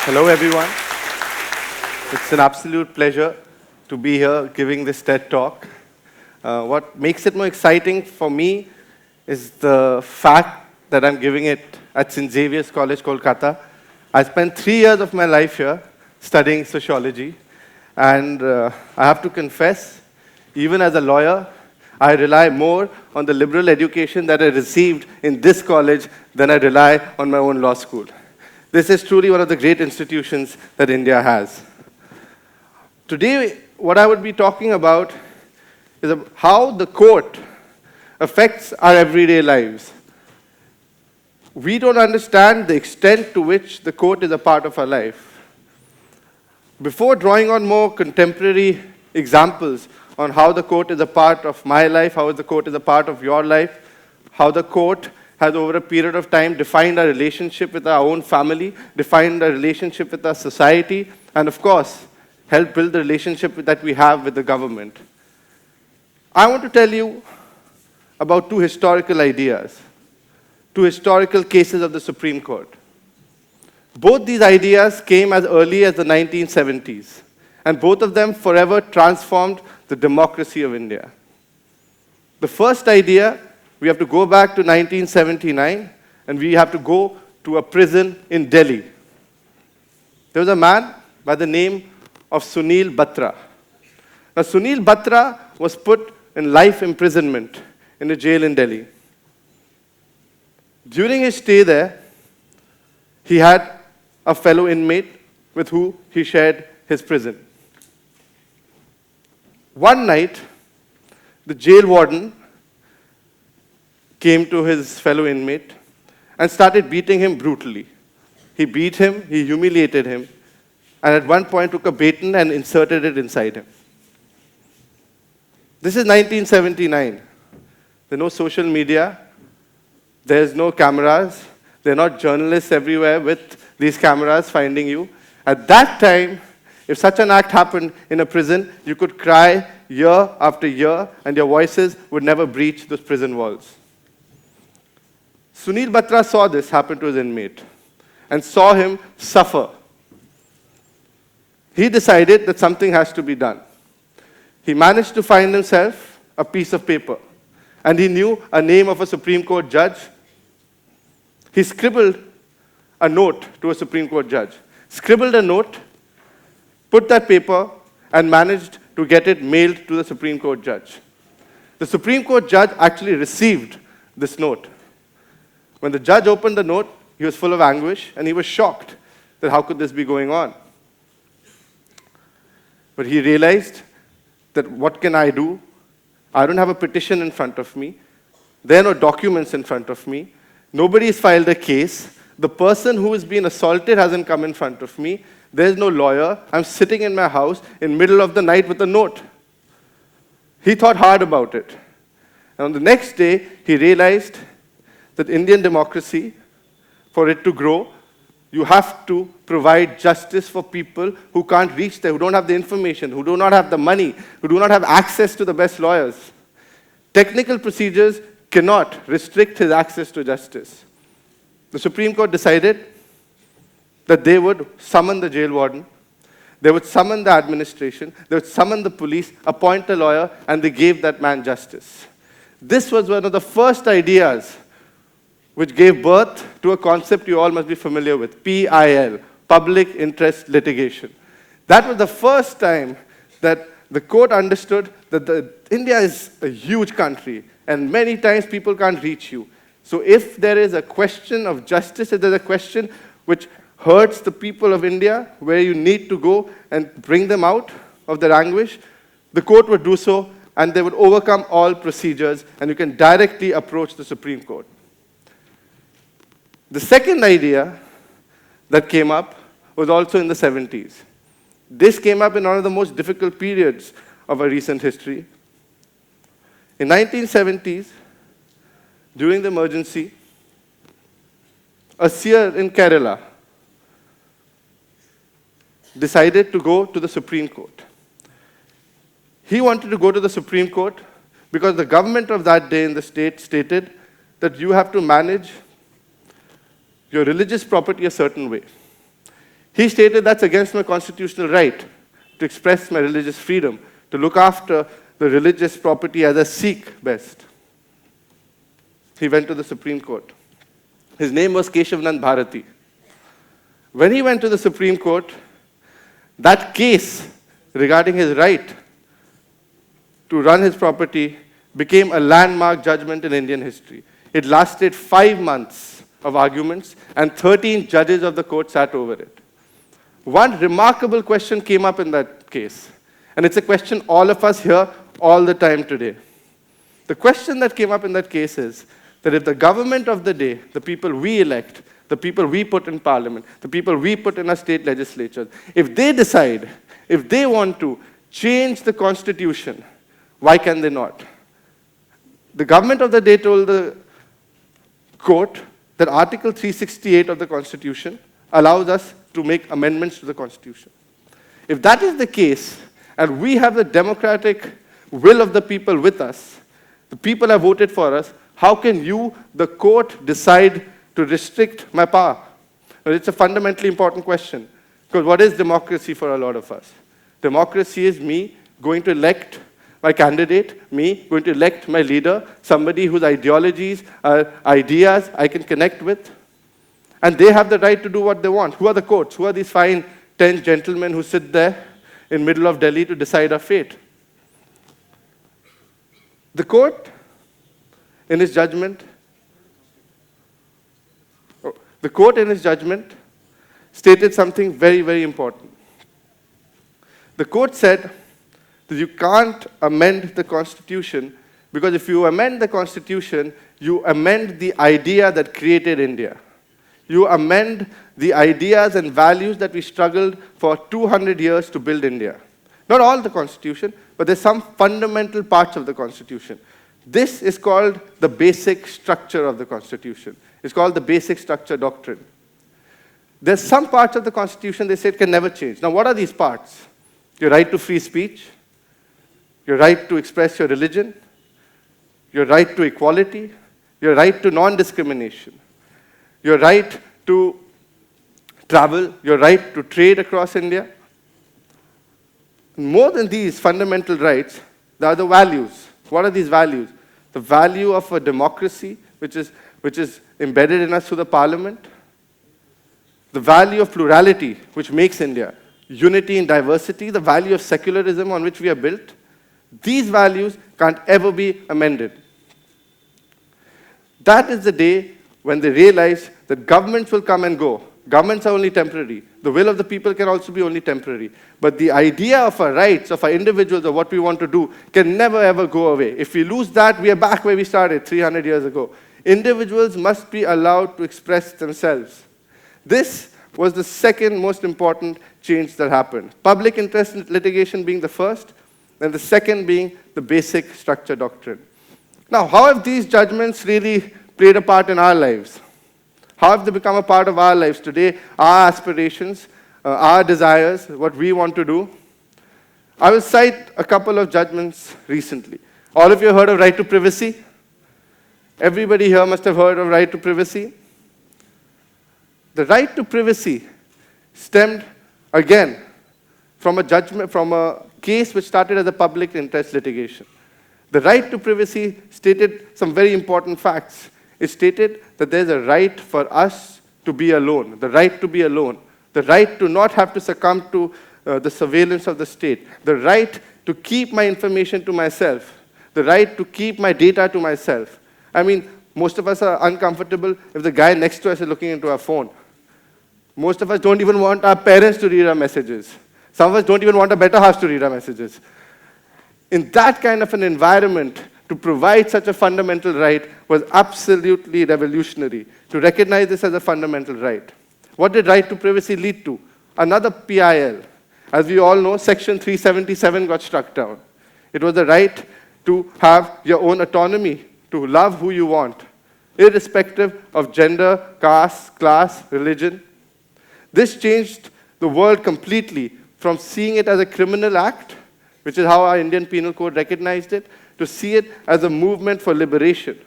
Hello, everyone. It's an absolute pleasure to be here giving this TED Talk. What makes it more exciting for me is the fact that I'm giving it at St. Xavier's College, Kolkata. I spent 3 years of my life here studying sociology, and I have to confess, even as a lawyer, I rely more on the liberal education that I received in this college than I rely on my own law school. This is truly one of the great institutions that India has. Today, what I would be talking about is how the court affects our everyday lives. We don't understand the extent to which the court is a part of our life. Before drawing on more contemporary examples on how the court is a part of my life, how the court is a part of your life, how the court has over a period of time defined our relationship with our own family, defined our relationship with our society, and of course, helped build the relationship that we have with the government. I want to tell you about two historical ideas, two historical cases of the Supreme Court. Both these ideas came as early as the 1970s, and both of them forever transformed the democracy of India. The first idea, we have to go back to 1979, and we have to go to a prison in Delhi. There was a man by the name of Sunil Batra. Now, Sunil Batra was put in life imprisonment in a jail in Delhi. During his stay there, he had a fellow inmate with whom he shared his prison. One night, the jail warden came to his fellow inmate and started beating him brutally. He beat him, he humiliated him, and at one point took a baton and inserted it inside him. This is 1979. There's no social media, there's no cameras, there are not journalists everywhere with these cameras finding you. At that time, if such an act happened in a prison, you could cry year after year, and your voices would never breach those prison walls. Sunil Batra saw this happen to his inmate and saw him suffer. He decided that something has to be done. He managed to find himself a piece of paper, and he knew a name of a Supreme Court judge. He scribbled a note to a Supreme Court judge, scribbled a note, put that paper, and managed to get it mailed to the Supreme Court judge. The Supreme Court judge actually received this note. When the judge opened the note, he was full of anguish, and he was shocked that how could this be going on? But he realized that what can I do? I don't have a petition in front of me. There are no documents in front of me. Nobody has filed a case. The person who has been assaulted hasn't come in front of me. There's no lawyer. I'm sitting in my house in the middle of the night with a note. He thought hard about it. And on the next day, he realized that Indian democracy, for it to grow, you have to provide justice for people who can't reach there, who don't have the information, who do not have the money, who do not have access to the best lawyers. Technical procedures cannot restrict his access to justice. The Supreme Court decided that they would summon the jail warden, they would summon the administration, they would summon the police, appoint a lawyer, and they gave that man justice. This was one of the first ideas which gave birth to a concept you all must be familiar with, PIL, Public Interest Litigation. That was the first time that the court understood that India is a huge country, and many times people can't reach you. So if there is a question of justice, if there's a question which hurts the people of India, where you need to go and bring them out of their anguish, the court would do so, and they would overcome all procedures, and you can directly approach the Supreme Court. The second idea that came up was also in the 70s. This came up in one of the most difficult periods of our recent history. In 1970s, during the emergency, a seer in Kerala decided to go to the Supreme Court. He wanted to go to the Supreme Court because the government of that day in the state stated that you have to manage your religious property a certain way. He stated that's against my constitutional right to express my religious freedom, to look after the religious property as I seek best. He went to the Supreme Court. His name was Keshavanand Bharati. When he went to the Supreme Court, that case regarding his right to run his property became a landmark judgment in Indian history. It lasted 5 months of arguments, and 13 judges of the court sat over it. One remarkable question came up in that case, and it's a question all of us hear all the time today. The question that came up in that case is that if the government of the day, the people we elect, the people we put in parliament, the people we put in our state legislatures, if they decide, if they want to change the constitution, why can they not? The government of the day told the court that Article 368 of the Constitution allows us to make amendments to the Constitution. If that is the case, and we have the democratic will of the people with us, the people have voted for us, how can you, the court, decide to restrict my power? Well, it's a fundamentally important question. Because what is democracy for a lot of us? Democracy is me going to elect my candidate, me going to elect my leader, somebody whose ideologies, ideas I can connect with. And they have the right to do what they want. Who are the courts? Who are these fine 10 gentlemen who sit there in the middle of Delhi to decide our fate? The court, in its judgment, stated something very, very important. The court said that you can't amend the Constitution because if you amend the Constitution, you amend the idea that created India. You amend the ideas and values that we struggled for 200 years to build India. Not all the Constitution, but there's some fundamental parts of the Constitution. This is called the basic structure of the Constitution. It's called the basic structure doctrine. There's some parts of the Constitution they said can never change. Now, what are these parts? Your right to free speech, your right to express your religion, your right to equality, your right to non-discrimination, your right to travel, your right to trade across India. More than these fundamental rights, there are the values. What are these values? The value of a democracy, which is embedded in us through the parliament. The value of plurality, which makes India. Unity in diversity, the value of secularism on which we are built. These values can't ever be amended. That is the day when they realize that governments will come and go. Governments are only temporary. The will of the people can also be only temporary. But the idea of our rights, of our individuals, of what we want to do, can never ever go away. If we lose that, we are back where we started 300 years ago. Individuals must be allowed to express themselves. This was the second most important change that happened. Public interest litigation being the first, and the second being the basic structure doctrine. Now, how have these judgments really played a part in our lives? How have they become a part of our lives today, our aspirations, our desires, what we want to do? I will cite a couple of judgments recently. All of you have heard of right to privacy? Everybody here must have heard of right to privacy. The right to privacy stemmed, again, from a judgment, from a case which started as a public interest litigation. The right to privacy stated some very important facts. It stated that there's a right for us to be alone, the right to be alone, the right to not have to succumb to the surveillance of the state, the right to keep my information to myself, the right to keep my data to myself. I mean, most of us are uncomfortable if the guy next to us is looking into our phone. Most of us don't even want our parents to read our messages. Some of us don't even want a better half to read our messages. In that kind of an environment, to provide such a fundamental right was absolutely revolutionary, to recognize this as a fundamental right. What did right to privacy lead to? Another PIL. As we all know, Section 377 got struck down. It was the right to have your own autonomy, to love who you want, irrespective of gender, caste, class, religion. This changed the world completely from seeing it as a criminal act, which is how our Indian Penal Code recognized it, to see it as a movement for liberation.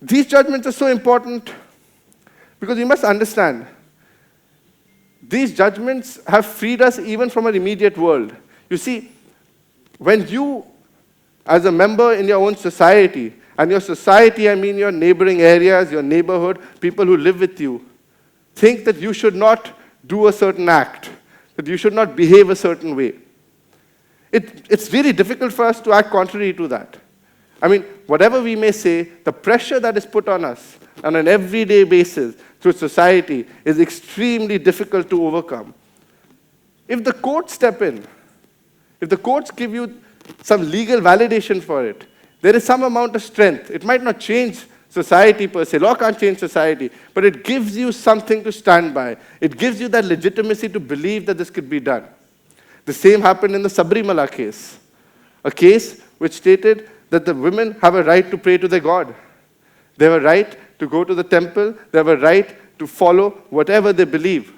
These judgments are so important because you must understand, these judgments have freed us even from our immediate world. You see, when you, as a member in your own society, and your society, I mean your neighboring areas, your neighborhood, people who live with you, think that you should not do a certain act, that you should not behave a certain way. It's really difficult for us to act contrary to that. I mean, whatever we may say, the pressure that is put on us on an everyday basis through society is extremely difficult to overcome. If the courts step in, if the courts give you some legal validation for it, there is some amount of strength. It might not change society per se. Law can't change society, but it gives you something to stand by. It gives you that legitimacy to believe that this could be done. The same happened in the Sabrimala case, a case which stated that the women have a right to pray to their God. They have a right to go to the temple. They have a right to follow whatever they believe.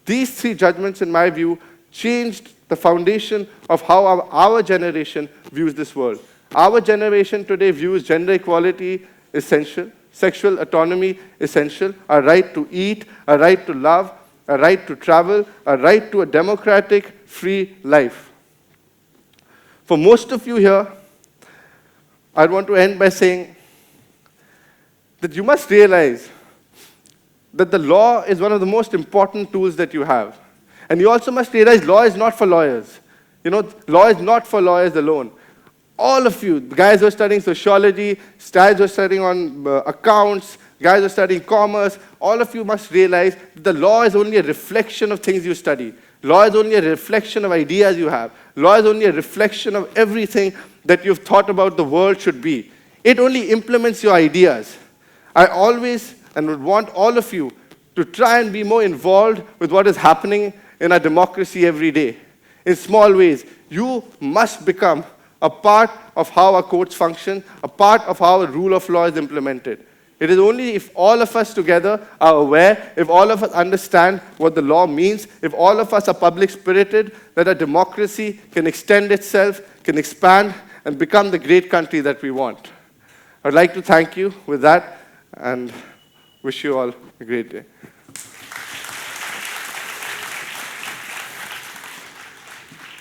These three judgments, in my view, changed the foundation of how our generation views this world. Our generation today views gender equality essential, sexual autonomy essential, a right to eat, a right to love, a right to travel, a right to a democratic, free life. For most of you here, I want to end by saying that you must realize that the law is one of the most important tools that you have. And you also must realize law is not for lawyers. You know, law is not for lawyers alone. All of you, guys who are studying sociology, guys who are studying on accounts, guys who are studying commerce, all of you must realize that the law is only a reflection of things you study. Law is only a reflection of ideas you have. Law is only a reflection of everything that you've thought about the world should be. It only implements your ideas. I always and would want all of you to try and be more involved with what is happening in our democracy every day. In small ways, you must become a part of how our courts function, a part of how a rule of law is implemented. It is only if all of us together are aware, if all of us understand what the law means, if all of us are public-spirited, that a democracy can extend itself, can expand, and become the great country that we want. I'd like to thank you with that, and wish you all a great day.